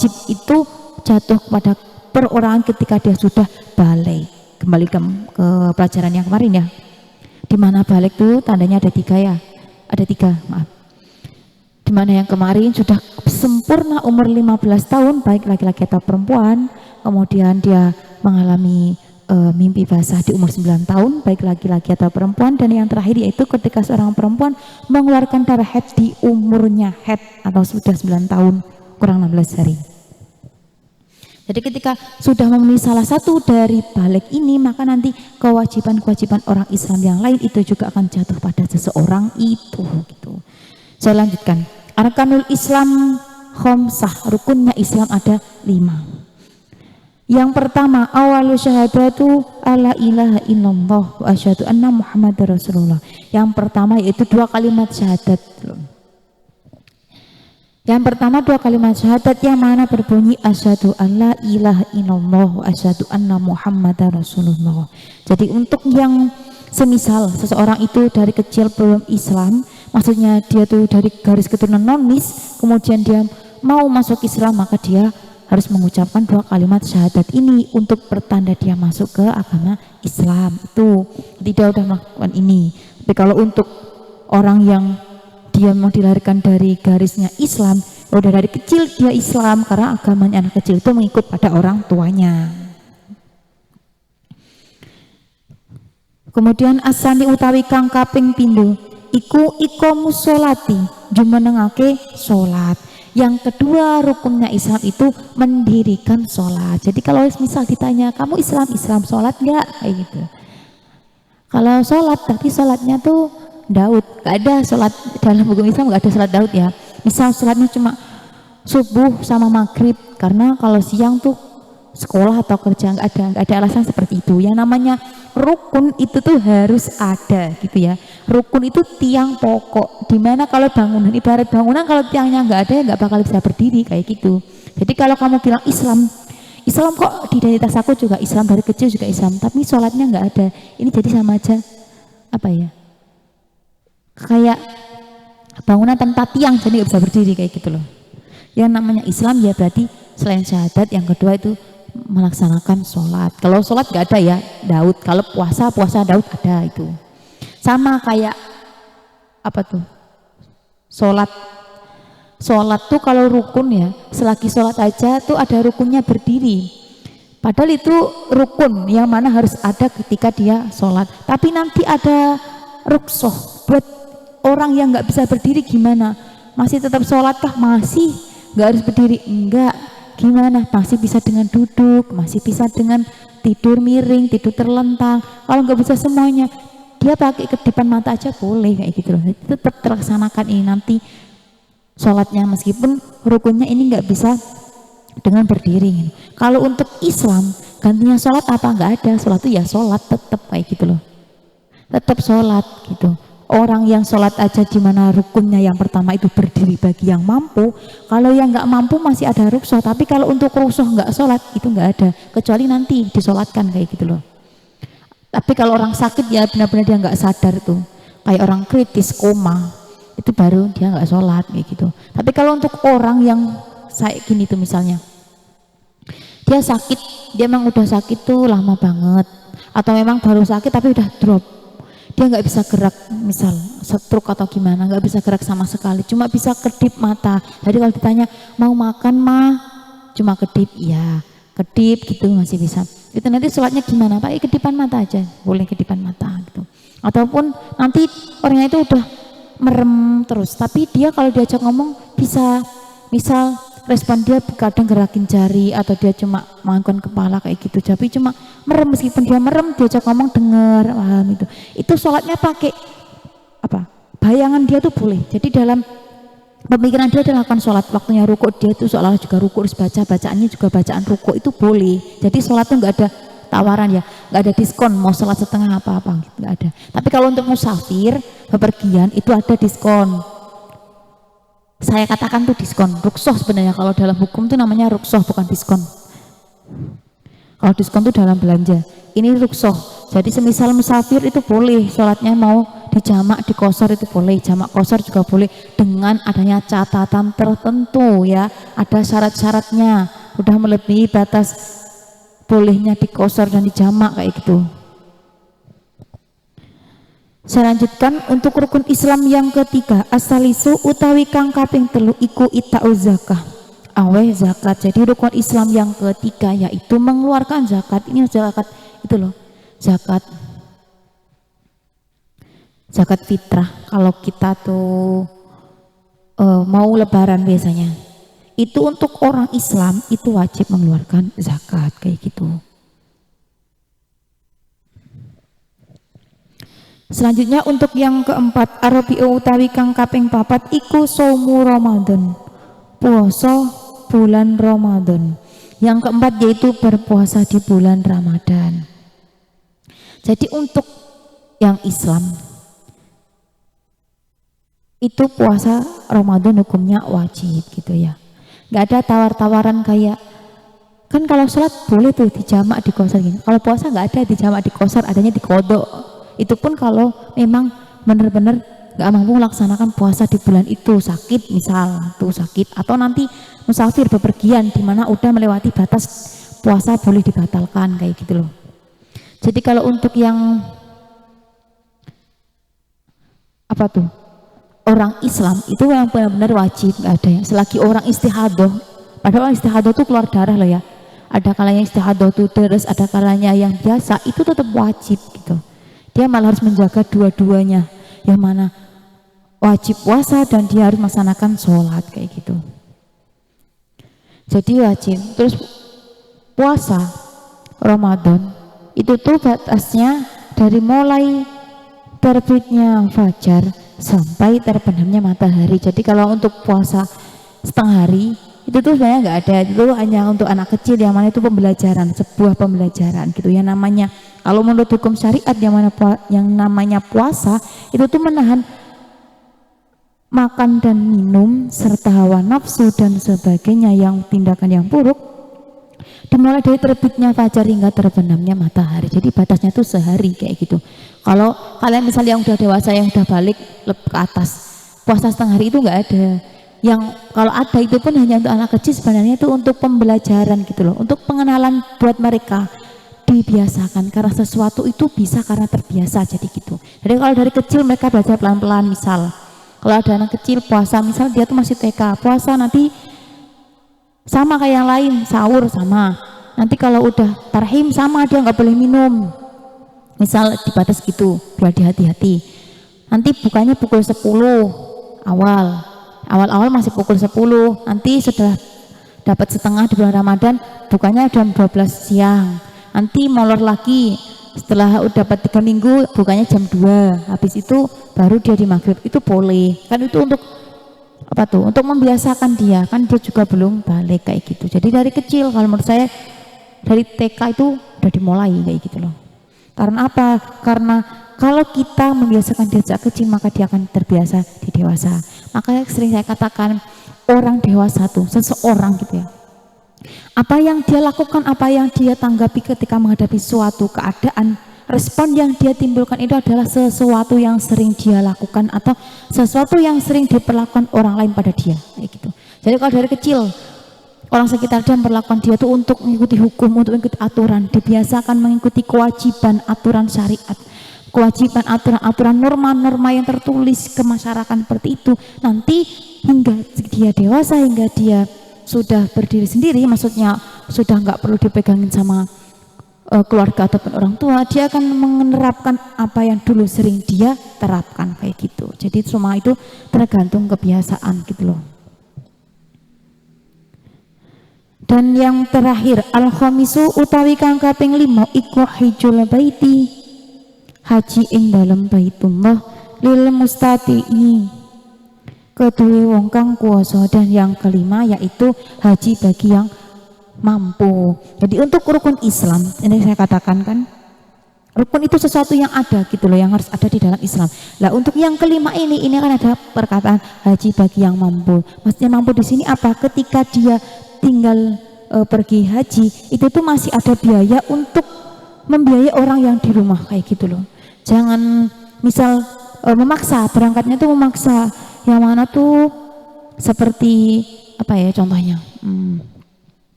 itu jatuh kepada perorangan ketika dia sudah balik. Kembali ke pelajaran yang kemarin ya, di mana balik itu tandanya ada tiga ya, ada tiga, maaf. Di mana yang kemarin sudah sempurna umur 15 tahun baik laki-laki atau perempuan, kemudian dia mengalami mimpi basah di umur 9 tahun baik laki-laki atau perempuan, dan yang terakhir yaitu ketika seorang perempuan mengeluarkan darah haid di umurnya haid atau sudah 9 tahun kurang 16 hari. Jadi ketika sudah memenuhi salah satu dari balik ini, maka nanti kewajiban-kewajiban orang Islam yang lain itu juga akan jatuh pada seseorang itu gitu. Saya lanjutkan. Arkanul Islam khamsah, rukunnya Islam ada 5. Yang pertama, awalu syahadatu alla ilaha illallah wa asyhadu anna Muhammadar Rasulullah. Yang pertama yaitu 2 kalimat syahadat. Yang pertama 2 kalimat syahadat yang mana berbunyi asyhadu alla ilaha illallah wa asyhadu anna Muhammadar Rasulullah. Jadi untuk yang semisal seseorang itu dari kecil belum Islam, maksudnya dia tuh dari garis keturunan nonis, kemudian dia mau masuk Islam, maka dia harus mengucapkan 2 kalimat syahadat ini untuk pertanda dia masuk ke agama Islam. Itu tidak udah melakukan ini. Tapi kalau untuk orang yang dia mau dilahirkan dari garisnya Islam, udah dari kecil dia Islam karena agamanya anak kecil itu mengikut pada orang tuanya. Kemudian asani utawi kang kaping pindho iku iqamus sholati, jumenengake sholat. Yang kedua rukunnya Islam itu mendirikan sholat. Jadi kalau misal ditanya kamu Islam sholat enggak, kayak gitu. Kalau sholat tapi sholatnya tuh Daud, gak ada sholat dalam hukum Islam, gak ada sholat Daud ya. Misal sholatnya cuma subuh sama maghrib, karena kalau siang tuh sekolah atau kerja, gak ada alasan seperti itu. Yang namanya rukun itu tuh harus ada gitu ya. Rukun itu tiang pokok, dimana kalau bangunan, ibarat bangunan kalau tiangnya nggak ada nggak bakal bisa berdiri kayak gitu. Jadi kalau kamu bilang Islam kok di identitas aku juga Islam, dari kecil juga Islam, tapi sholatnya nggak ada, ini jadi sama aja apa ya, kayak bangunan tanpa tiang jadi nggak bisa berdiri kayak gitu loh. Yang namanya Islam ya berarti selain syahadat yang kedua itu melaksanakan sholat. Kalau sholat nggak ada ya Daud, kalau puasa Daud ada itu. Sama kayak apa tuh, sholat tuh kalau rukun ya, selagi sholat aja tuh ada rukunnya berdiri, padahal itu rukun yang mana harus ada ketika dia sholat. Tapi nanti ada rukhsah buat orang yang nggak bisa berdiri, gimana? Masih tetap sholat kah? Masih nggak harus berdiri? Enggak. Gimana? Masih bisa dengan duduk, masih bisa dengan tidur miring, tidur terlentang. Kalau nggak bisa semuanya, dia pakai kedipan mata aja boleh kayak gitu loh. Tetap terlaksanakan ini nanti sholatnya, meskipun rukunnya ini nggak bisa dengan berdiri. Kalau untuk Islam gantinya sholat apa? Nggak ada. Sholat itu ya sholat tetap kayak gitu loh, tetap sholat gitu. Orang yang sholat aja dimana rukunnya yang pertama itu berdiri bagi yang mampu, kalau yang nggak mampu masih ada rukhsah. Tapi kalau untuk rukhsah nggak sholat itu nggak ada, kecuali nanti disolatkan kayak gitu loh. Tapi kalau orang sakit ya benar-benar dia nggak sadar tuh, kayak orang kritis koma, itu baru dia nggak sholat kayak gitu. Tapi kalau untuk orang yang saya gini tuh misalnya, dia sakit, dia memang udah sakit tuh lama banget, atau memang baru sakit tapi udah drop, dia nggak bisa gerak, misal stroke atau gimana, nggak bisa gerak sama sekali, cuma bisa kedip mata. Jadi kalau ditanya mau makan mah, cuma kedip, ya kedip gitu masih bisa. Itu nanti sholatnya gimana? Pakai kedipan mata aja, boleh kedipan mata gitu. Ataupun nanti orangnya itu udah merem terus, tapi dia kalau diajak ngomong bisa, misal respon dia kadang gerakin jari atau dia cuma mengangkat kepala kayak gitu, tapi cuma merem, meskipun dia merem diajak ngomong dengar, paham itu. Itu sholatnya pakai apa? Bayangan dia tuh boleh. Jadi dalam pemikiran dia lakukan sholat, waktunya rukuk dia itu seolah juga rukuk, terus bacaannya juga bacaan rukuk, itu boleh. Jadi sholat tuh nggak ada tawaran ya, nggak ada diskon mau sholat setengah apa-apa gitu, nggak ada. Tapi kalau untuk musafir bepergian itu ada diskon. Saya katakan tuh diskon, rukhsah sebenarnya. Kalau dalam hukum tuh namanya rukhsah, bukan diskon. Kalau diskon tuh dalam belanja, ini rukhsah. Jadi semisal musafir itu boleh sholatnya mau dijamak di qashar itu boleh, jamak qashar juga boleh dengan adanya catatan tertentu ya, ada syarat-syaratnya, udah melebihi batas bolehnya di qashar dan dijamak kayak gitu. Saya lanjutkan untuk rukun Islam yang ketiga, asalisu utawi kang kaping telu iku ita'u zakah, aweh zakat. Jadi rukun Islam yang ketiga yaitu mengeluarkan zakat. Ini zakat itu loh, zakat fitrah. Kalau kita tuh mau lebaran biasanya itu untuk orang Islam itu wajib mengeluarkan zakat kayak gitu. Selanjutnya untuk yang keempat, arabi'u utawi kang kaping papat iku saumu Ramadan, puasa bulan Ramadan. Yang keempat yaitu berpuasa di bulan Ramadan. Jadi untuk yang Islam itu puasa Ramadan hukumnya wajib gitu ya, nggak ada tawar-tawaran kayak kan kalau sholat boleh tuh dijamak di qashar gini, kalau puasa nggak ada dijamak di qashar, adanya di qadha. Itu pun kalau memang benar-benar nggak mampu melaksanakan puasa di bulan itu, sakit misal tuh sakit, atau nanti musafir bepergian di mana udah melewati batas puasa boleh dibatalkan kayak gitu loh. Jadi kalau untuk yang apa tuh orang Islam itu yang benar-benar wajib, nggak ada ya, selagi orang istihadah. Padahal orang istihadah tuh keluar darah loh ya, ada kalanya istihadah tuh terus, ada kalanya yang biasa, itu tetap wajib gitu. Dia malah harus menjaga dua-duanya, yang mana wajib puasa dan dia harus melaksanakan sholat kayak gitu. Jadi wajib. Terus puasa Ramadan itu tuh batasnya dari mulai terbitnya fajar sampai terbenamnya matahari. Jadi kalau untuk puasa setengah hari itu tuh sebenarnya nggak ada, itu hanya untuk anak kecil, yang mana itu pembelajaran, sebuah pembelajaran gitu ya namanya. Kalau menurut hukum syariat yang namanya puasa itu tuh menahan makan dan minum serta hawa nafsu dan sebagainya, yang tindakan yang buruk, dimulai dari terbitnya fajar hingga terbenamnya matahari. Jadi batasnya tuh sehari kayak gitu. Kalau kalian misalnya yang udah dewasa, yang udah balik ke atas, puasa setengah hari itu nggak ada. Yang kalau ada itu pun hanya untuk anak kecil, sebenarnya itu untuk pembelajaran gitu loh, untuk pengenalan buat mereka, dibiasakan, karena sesuatu itu bisa karena terbiasa jadi gitu. Jadi kalau dari kecil mereka belajar pelan-pelan, misal kalau ada anak kecil puasa, misal dia tuh masih TK, puasa nanti sama kayak yang lain, sahur sama, nanti kalau udah tarhim sama, dia nggak boleh minum, misal dibatas gitu, biar hati-hati. Nanti bukanya pukul 10 awal masih pukul 10, nanti setelah dapat setengah di bulan Ramadan bukanya jam 12 siang, nanti molor lagi setelah udah dapat 3 minggu bukanya jam 2, habis itu baru dia di maghrib. Itu boleh kan, itu untuk apa tuh, untuk membiasakan dia, kan dia juga belum balik kayak gitu. Jadi dari kecil kalau menurut saya dari TK itu udah dimulai kayak gitu loh. Karena apa? Karena kalau kita membiasakan dia sejak kecil, maka dia akan terbiasa di dewasa. Makanya sering saya katakan orang dewasa tuh, seseorang gitu ya, apa yang dia lakukan, apa yang dia tanggapi ketika menghadapi suatu keadaan, respon yang dia timbulkan itu adalah sesuatu yang sering dia lakukan atau sesuatu yang sering diperlakukan orang lain pada dia kayak gitu. Jadi kalau dari kecil orang sekitar dia memperlakukan dia tuh untuk mengikuti hukum, untuk mengikuti aturan, dibiasakan mengikuti kewajiban aturan syariat, kewajiban aturan-aturan, norma-norma yang tertulis ke masyarakat seperti itu, nanti hingga dia dewasa, hingga dia sudah berdiri sendiri, maksudnya sudah nggak perlu dipegangin sama keluarga ataupun orang tua, dia akan menerapkan apa yang dulu sering dia terapkan kayak gitu. Jadi semua itu tergantung kebiasaan gitu loh. Dan yang terakhir, al-khamisu utawi kang kaping 5 iku hijjul baiti, haji ing dalem baitullah, lil mustati'i, kedua wong kang kuasa. Dan yang kelima yaitu haji bagi yang mampu. Jadi untuk rukun Islam, ini saya katakan kan, rukun itu sesuatu yang ada gitu loh, yang harus ada di dalam Islam. Lah untuk yang kelima ini kan ada perkataan haji bagi yang mampu. Maksudnya mampu di sini apa? Ketika dia tinggal pergi haji, itu tuh masih ada biaya untuk membiayai orang yang di rumah kayak gitu loh. Jangan misal memaksa, berangkatnya tuh memaksa. Yang mana tuh seperti apa ya contohnya?